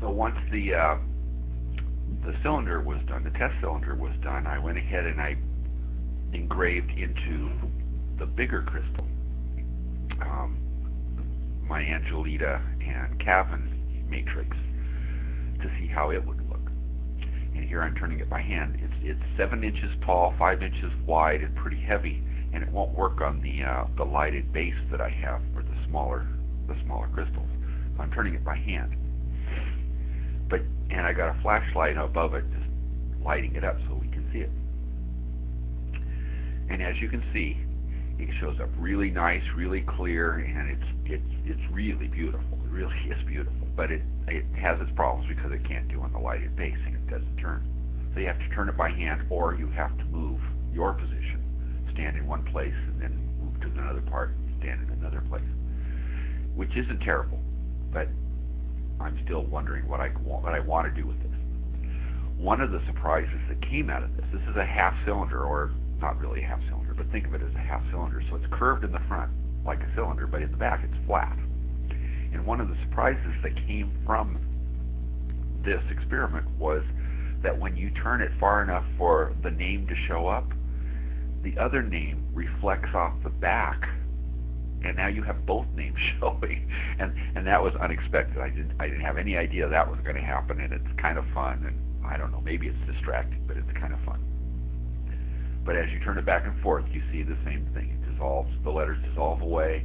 So once the cylinder was done, the test cylinder was done, I went ahead and I engraved into the bigger crystal my Angelita and Cavan matrix to see how it would look. And here I'm turning it by hand. It's 7 inches tall, 5 inches wide, and pretty heavy, and it won't work on the lighted base that I have for the smaller crystals. So I'm turning it by hand. And I got a flashlight above it, just lighting it up so we can see it. And as you can see, it shows up really nice, really clear, and it's really beautiful. It really is beautiful. But it has its problems because it can't do on the lighted base, and it doesn't turn. So you have to turn it by hand, or you have to move your position. Stand in one place and then move to another part, and stand in another place. Which isn't terrible, but I'm still wondering what I want to do with this. One of the surprises that came out of this is a half cylinder, or not really a half cylinder, but think of it as a half cylinder. So it's curved in the front like a cylinder, but in the back it's flat. And one of the surprises that came from this experiment was that when you turn it far enough for the name to show up, the other name reflects off the back, and now you have both names showing, and that was unexpected. I didn't have any idea that was going to happen, and it's kind of fun. And I don't know, maybe it's distracting, but it's kind of fun. But as you turn it back and forth, you see the same thing. It dissolves, the letters dissolve away,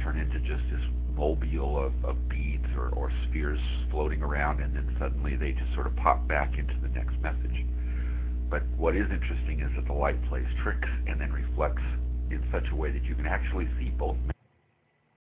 turn into just this mobile of beads or spheres floating around, and then suddenly they just sort of pop back into the next message. But what is interesting is that the light plays tricks and then reflects in such a way that you can actually see both